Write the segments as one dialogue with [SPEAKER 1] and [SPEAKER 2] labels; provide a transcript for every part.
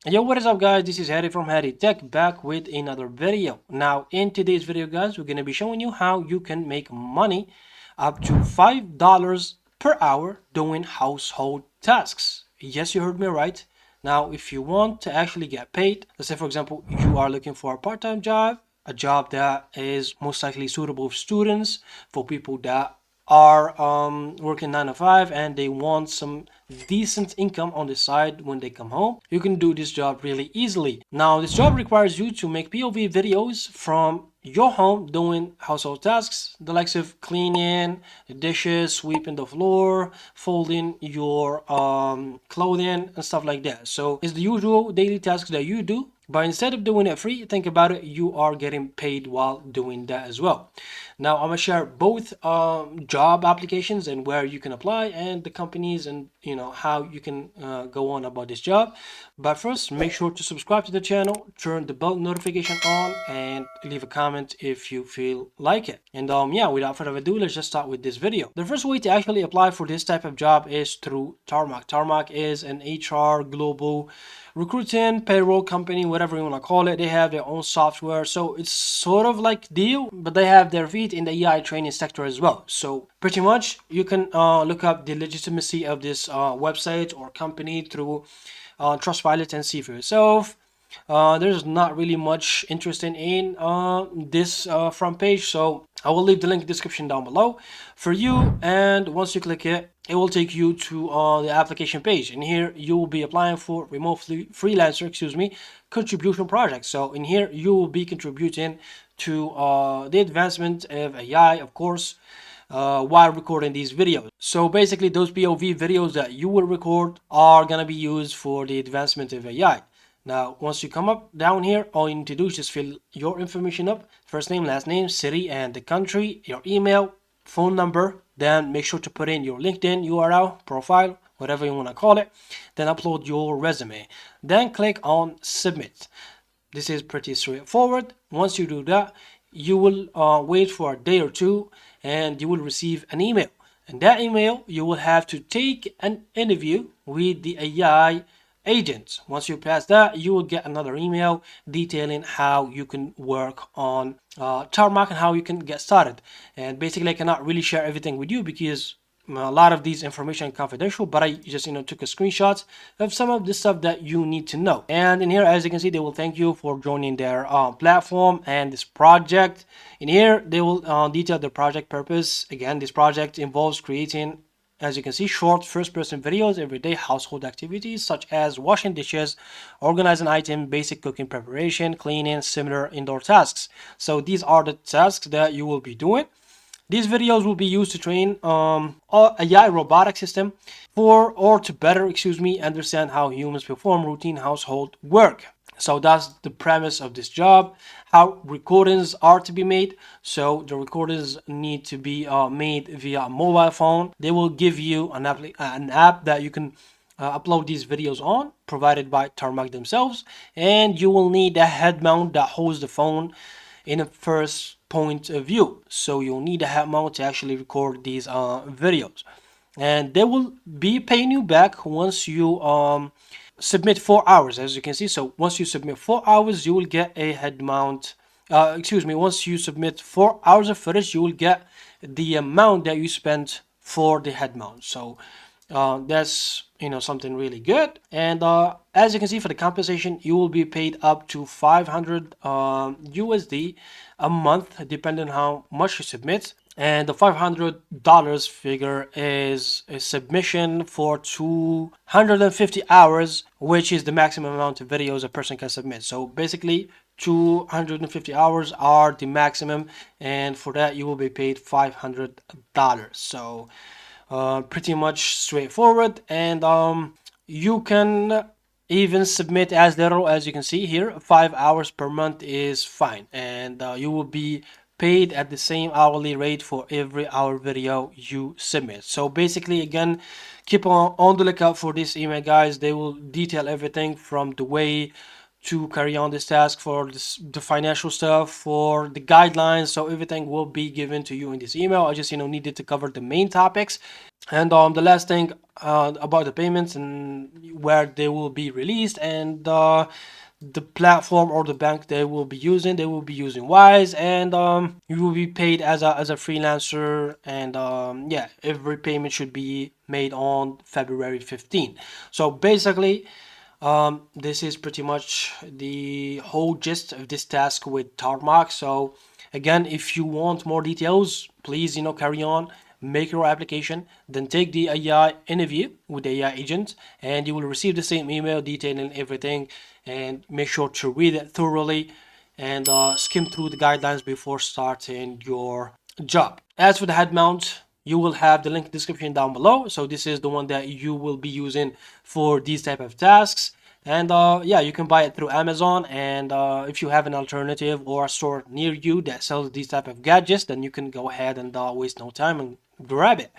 [SPEAKER 1] Yo, what is up guys? This is Hadi from HadiTech back with another video. Now in today's video guys, we're going to be showing you how you can make money up to $5 per hour doing household tasks. Yes, you heard me right. Now if you want to actually get paid, let's say for example you are looking for a part-time job, a job that is most likely suitable for students, for people that are working 9 to 5 and they want some decent income on the side when they come home, you can do this job really easily. Now this job requires you to make POV videos from your home doing household tasks, the likes of cleaning the dishes, sweeping the floor, folding your clothing and stuff like that. So it's the usual daily tasks that you do, but instead of doing it free, think about it, you are getting paid while doing that as well. Now I'm gonna share both job applications and where you can apply and the companies and how you can go on about this job. But first, make sure to subscribe to the channel, turn the bell notification on, and leave a comment if you feel like it. And yeah, without further ado, let's just start with this video. The first way to actually apply for this type of job is through Tarmac. Tarmac is an HR global recruiting payroll company, whatever you want to call it. They have their own software, so it's sort of like Deal, but they have their feet in the AI training sector as well. So pretty much you can look up the legitimacy of this website or company through Trustpilot and see for yourself. There's not really much interesting in this front page, so I will leave the link in the description down below for you, and once you click it, it will take you to the application page. And here you will be applying for remote freelancer contribution project. So in here you will be contributing to the advancement of AI, of course, while recording these videos. So basically those POV videos that you will record are gonna be used for the advancement of AI. Now, once you come up down here, all you need to do is just fill your information up. First name, last name, city, and the country, your email, phone number. Then make sure to put in your LinkedIn URL, profile, whatever you want to call it. Then upload your resume. Then click on submit. This is pretty straightforward. Once you do that, you will wait for a day or two and you will receive an email. And that email, you will have to take an interview with the AI agent. Once you pass that, you will get another email detailing how you can work on Tarmac and how you can get started. And basically I cannot really share everything with you because a lot of these information confidential, but I just took a screenshot of some of the stuff that you need to know. And in here, as you can see, they will thank you for joining their platform and this project. In here they will detail the project purpose. Again, this project involves creating, as you can see, short first-person videos, everyday household activities such as washing dishes, organizing items, basic cooking preparation, cleaning, similar indoor tasks. So these are the tasks that you will be doing. These videos will be used to train AI robotic system or to better, understand how humans perform routine household work. So that's the premise of this job, how recordings are to be made. So the recordings need to be made via a mobile phone. They will give you an app that you can upload these videos on, provided by Tarmac themselves. And you will need a head mount that holds the phone in a first point of view. So you'll need a head mount to actually record these videos. And they will be paying you back once you submit 4 hours, as you can see. So once you submit 4 hours, you will get a head mount. Once you submit 4 hours of footage, you will get the amount that you spent for the head mount. So that's something really good. And as you can see, for the compensation, you will be paid up to 500 USD a month, depending on how much you submit. And the $500 figure is a submission for 250 hours, which is the maximum amount of videos a person can submit. So basically 250 hours are the maximum, and for that you will be paid $500. So pretty much straightforward. And you can even submit as little as you can see here. 5 hours per month is fine, and you will be paid at the same hourly rate for every hour video you submit. So basically, again, keep on the lookout for this email, guys. They will detail everything from the way to carry on this task, for the financial stuff, for the guidelines. So everything will be given to you in this email. I just needed to cover the main topics. And the last thing about the payments and where they will be released, and the platform or the bank they will be using Wise, and you will be paid as a freelancer. And yeah, every payment should be made on February 15th. So basically, this is pretty much the whole gist of this task with Tarmac. So again, if you want more details, please carry on, make your application, then take the AI interview with the AI agent, and you will receive the same email detailing everything. And make sure to read it thoroughly and skim through the guidelines before starting your job. As for the head mount, you will have the link description down below. So this is the one that you will be using for these type of tasks. And yeah, you can buy it through Amazon. And if you have an alternative or a store near you that sells these type of gadgets, then you can go ahead and waste no time and grab it.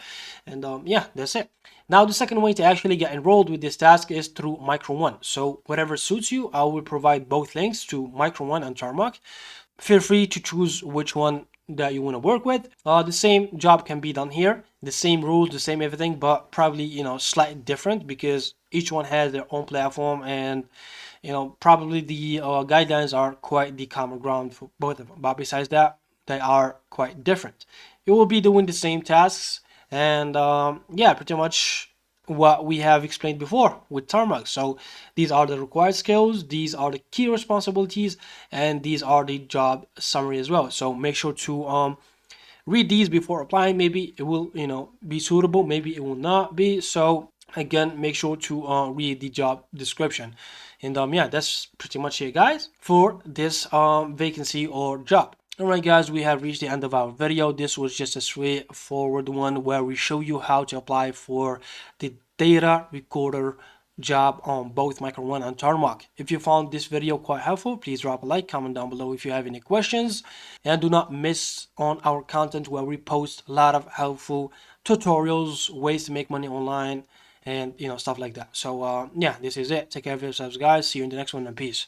[SPEAKER 1] And yeah, that's it. Now, the second way to actually get enrolled with this task is through Micro One. So whatever suits you, I will provide both links to Micro One and Tarmac. Feel free to choose which one that you want to work with. The same job can be done here, the same rules, the same everything, but probably slightly different because each one has their own platform, and probably the guidelines are quite the common ground for both of them. But besides that, they are quite different. You will be doing the same tasks, and yeah, pretty much what we have explained before with Tarmac. So these are the required skills, these are the key responsibilities, and these are the job summary as well. So make sure to read these before applying. Maybe it will be suitable, maybe it will not be. So again, make sure to read the job description. And yeah, that's pretty much it, guys, for this vacancy or job. Alright guys, we have reached the end of our video. This was just a straightforward one where we show you how to apply for the data recorder job on both Micro One and Tarmac. If you found this video quite helpful, please drop a like, comment down below if you have any questions, and do not miss on our content where we post a lot of helpful tutorials, ways to make money online, and stuff like that. So yeah, this is it. Take care of yourselves, guys. See you in the next one, and peace.